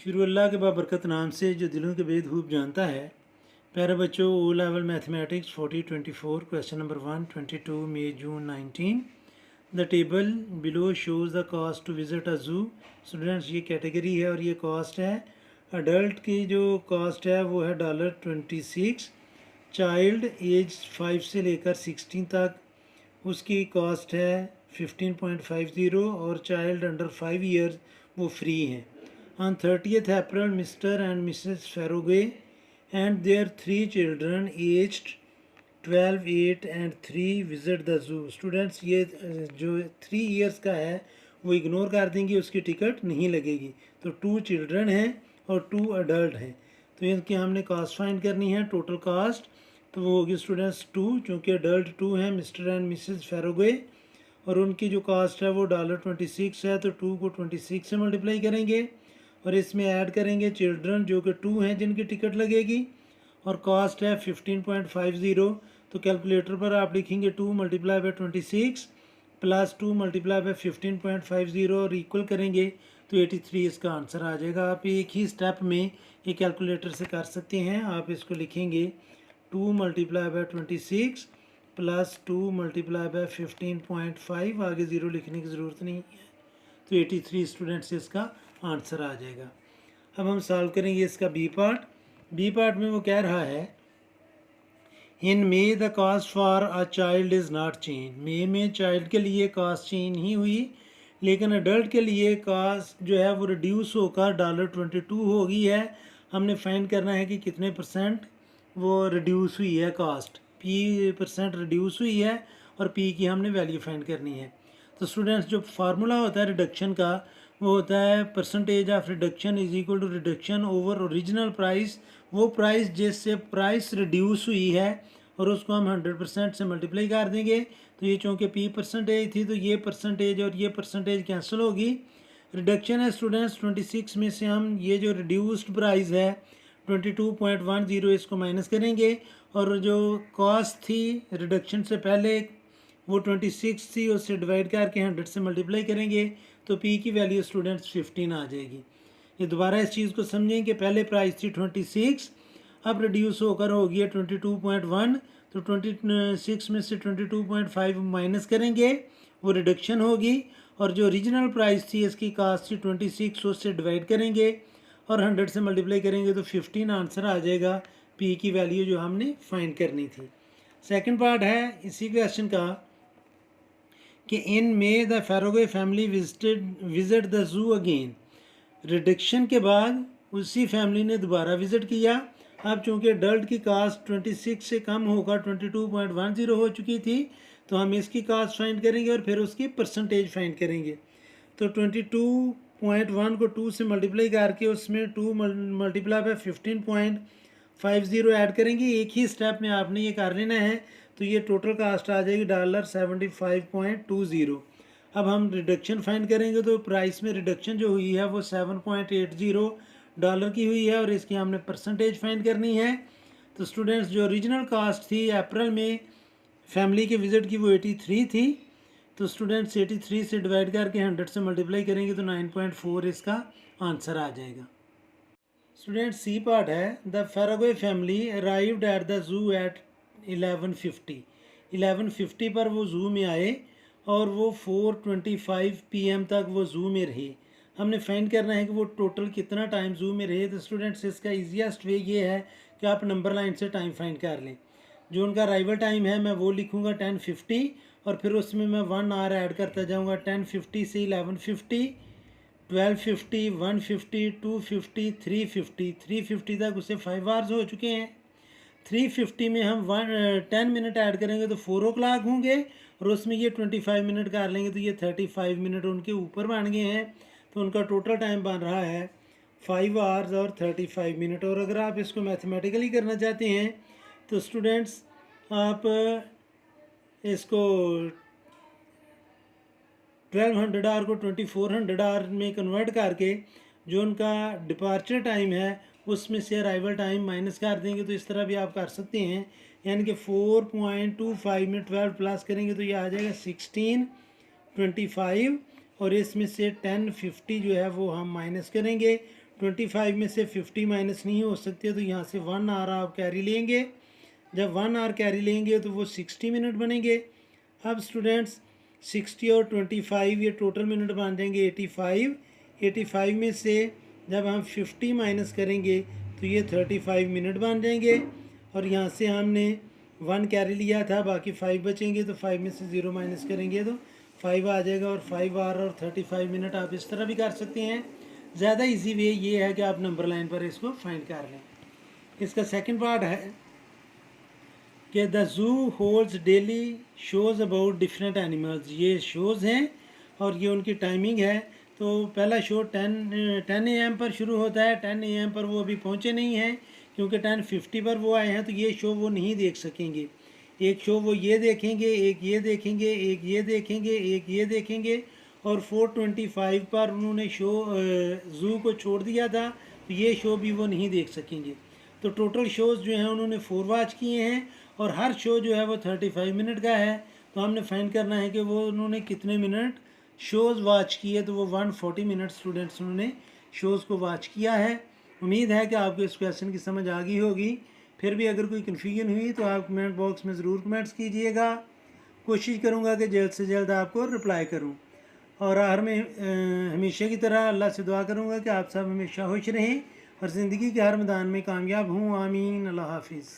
शुरू अल्लाह के बाबरकत नाम से जो दिलों के भेद खूब जानता है। प्यारे बच्चों, O level mathematics 4024 question number 122 May June 19। The table below shows the cost to visit a zoo. Students, ये कैटेगरी है और ये कॉस्ट है। अडल्ट की जो कॉस्ट है वो है $26। चाइल्ड एज 5 से लेकर 16 तक उसकी कॉस्ट है 15.50 और चाइल्ड अंडर 5 ईयर्स वो फ्री हैं। On 30th April, Mr. and Mrs. Farogay and their 3 children aged 12, 8 and 3 visit the zoo. Students, ये जो 3 years का है वो इग्नोर कर देंगे, उसकी टिकट नहीं लगेगी। तो 2 चिल्ड्रन हैं और 2 अडल्ट हैं, तो इनकी हमने कॉस्ट फाइंड करनी है। टोटल कॉस्ट तो वो होगी स्टूडेंट्स 2, चूँकि अडल्ट 2 हैं मिस्टर एंड मिसेस फेरोगे, और उनकी जो कॉस्ट है वो $26 है। तो 2 को 26 से मल्टीप्लाई करेंगे और इसमें ऐड करेंगे चिल्ड्रन जो कि 2 हैं जिनकी टिकट लगेगी, और कॉस्ट है 15.50। तो कैलकुलेटर पर आप लिखेंगे 2 multiply by 26 plus 2 multiply by 15.50 और इक्वल करेंगे तो 83 इसका आंसर आ जाएगा। आप एक ही स्टेप में ये कैलकुलेटर से कर सकते हैं। आप इसको लिखेंगे 2 multiply by 26 plus 2 multiply by 15.5, आगे ज़ीरो लिखने की ज़रूरत नहीं है, तो 83 स्टूडेंट्स इसका आंसर आ जाएगा। अब हम सॉल्व करेंगे इसका बी पार्ट। बी पार्ट में वो कह रहा है in May the cost for a child is not change. May में चाइल्ड के लिए कॉस्ट चेंज नहीं हुई, लेकिन अडल्ट के लिए कॉस्ट जो है वो रिड्यूस होकर $22 हो गई है। हमने फाइंड करना है कि कितने परसेंट वो रिड्यूस हुई है कॉस्ट। पी परसेंट रिड्यूस हुई है और पी की हमने वैल्यू फाइंड करनी है। तो स्टूडेंट्स, जो फार्मूला होता है रिडक्शन का वो होता है percentage of reduction is equal to reduction over original price. वो प्राइस जिससे प्राइस रिड्यूस हुई है और उसको हम 100% से मल्टीप्लाई कर देंगे। तो ये चूँकि पी परसेंटेज थी तो ये परसेंटेज और ये परसेंटेज कैंसिल होगी। रिडक्शन है स्टूडेंट्स 26 में से हम ये जो रिड्यूस्ड प्राइस है 22.10 इसको माइनस करेंगे, और जो कॉस्ट थी रिडक्शन से पहले वो 26 थी, उससे डिवाइड करके 100 से मल्टीप्लाई करेंगे तो पी की वैल्यू स्टूडेंट्स 15 आ जाएगी। ये दोबारा इस चीज़ को समझें कि पहले प्राइस थी 26, अब रिड्यूस होकर हो गया 22.1, तो 26 में से 22.5 माइनस करेंगे वो रिडक्शन होगी, और जो ओरिजिनल प्राइस थी इसकी कास्ट थी 26, उससे डिवाइड करेंगे और 100 से मल्टीप्लाई करेंगे तो 15 आंसर आ जाएगा पी की वैल्यू जो हमने फाइंड करनी थी। सेकंड पार्ट है इसी क्वेश्चन का कि इन मे द फेरोगे family visit the zoo again. Reduction के बाद उसी फैमिली ने दोबारा विज़िट किया। अब चूँकि अडल्ट की कास्ट 26 से कम होकर 22.10 हो चुकी थी, तो हम इसकी कास्ट फाइंड करेंगे और फिर उसकी परसेंटेज फाइंड करेंगे। तो 22.1 को 2 से मल्टीप्लाई करके उसमें 2 मल्टीप्लाई बाई 15.50 ऐड करेंगे। एक ही स्टेप में आपने ये कर लेना है, तो ये टोटल कास्ट आ जाएगी $75.20। अब हम रिडक्शन फाइंड करेंगे तो प्राइस में रिडक्शन जो हुई है वो $7.80 की हुई है, और इसकी हमने परसेंटेज फाइंड करनी है। तो स्टूडेंट्स, जो ओरिजिनल कास्ट थी अप्रैल में फैमिली के विज़िट की वो 83 थी, तो स्टूडेंट्स 83 से डिवाइड करके 100 से मल्टीप्लाई करेंगे तो 9.4 इसका आंसर आ जाएगा। स्टूडेंट सी पार्ट है द फेरागोए family arrived at the zoo at 11:50 पर वो ज़ू में आए और वो 4:25 PM तक वो ज़ू में रहे। हमने फाइंड करना है कि वो टोटल कितना टाइम ज़ू में रहे। तो स्टूडेंट्स, इसका ईजीएस्ट वे ये है कि आप नंबर लाइन से टाइम फाइंड कर लें। जो उनका अराइवल टाइम है मैं वो लिखूँगा 10:50 और फिर उसमें मैं 1 आवर ऐड करता जाऊँगा। 10:50 से 11:50, 12:50, 1:50, 2:50, 3:50 तक उसे 5 आवर्स हो चुके हैं। 3:50 में हम 10 मिनट ऐड करेंगे तो 4 o'clock होंगे, और उसमें ये 25 मिनट कर लेंगे तो ये 35 मिनट उनके ऊपर बन गए हैं। तो उनका टोटल टाइम बन रहा है 5 आवर्स और 35 मिनट। और अगर आप इसको मैथमेटिकली करना चाहते हैं तो स्टूडेंट्स आप इसको 1200 आवर को 2400 आवर में कन्वर्ट करके जो उनका डिपार्चर टाइम है उसमें से अराइवल टाइम माइनस कर देंगे। तो इस तरह भी आप कर सकते हैं, यानी कि 4.25 में 12 प्लस करेंगे तो ये आ जाएगा 16:25, और इसमें से 10:50 जो है वो हम माइनस करेंगे 25 में से 50 माइनस नहीं हो सकते, तो यहाँ से 1 आवर आप कैरी लेंगे। जब 1 आवर कैरी लेंगे तो वो 60 मिनट बनेंगे। अब स्टूडेंट्स 60 और 25 ये टोटल मिनट बन जाएंगे 85। 85 में से जब हम 50 माइनस करेंगे तो ये 35 मिनट बन जाएंगे। और यहाँ से हमने 1 कैरी लिया था, बाकी 5 बचेंगे, तो 5 में से 0 माइनस करेंगे तो 5 आ जाएगा। और 5 आवर और 35 मिनट आप इस तरह भी कर सकते हैं। ज़्यादा इजी वे ये है कि आप नंबर लाइन पर इसको फाइंड कर लें। इसका सेकंड पार्ट है कि the zoo holds daily shows about different animals. ये शोज़ हैं और ये उनकी टाइमिंग है। तो पहला शो 10 AM पर शुरू होता है। 10 AM पर वो अभी पहुँचे नहीं हैं क्योंकि 10:50 पर वो आए हैं, तो ये शो वो नहीं देख सकेंगे। एक शो वो ये देखेंगे, एक ये देखेंगे, एक ये देखेंगे, एक ये देखेंगे। और 4:25 पर उन्होंने शो ज़ू को छोड़ दिया था, तो ये शो भी वो नहीं देख सकेंगे। तो टोटल शोज़ जो हैं उन्होंने 4 वॉच किए हैं और हर शो जो है वो 35 मिनट का है। तो हमने फाइंड करना है कि वो उन्होंने कितने मिनट शोज़ वॉच किए। तो वो 140 मिनट स्टूडेंट्स उन्होंने शोज़ को वॉच किया है। उम्मीद है कि आपको इस क्वेश्चन की समझ आ गई होगी। फिर भी अगर कोई कन्फ्यूजन हुई तो आप कमेंट बॉक्स में ज़रूर कमेंट्स कीजिएगा। कोशिश करूँगा कि जल्द से जल्द आपको रिप्लाई करूँ। और हमेशा की तरह अल्लाह से दुआ करूँगा कि आप सब हमेशा खुश रहें और ज़िंदगी के हर मैदान में कामयाब हों। आमीन। अल्लाह हाफिज़।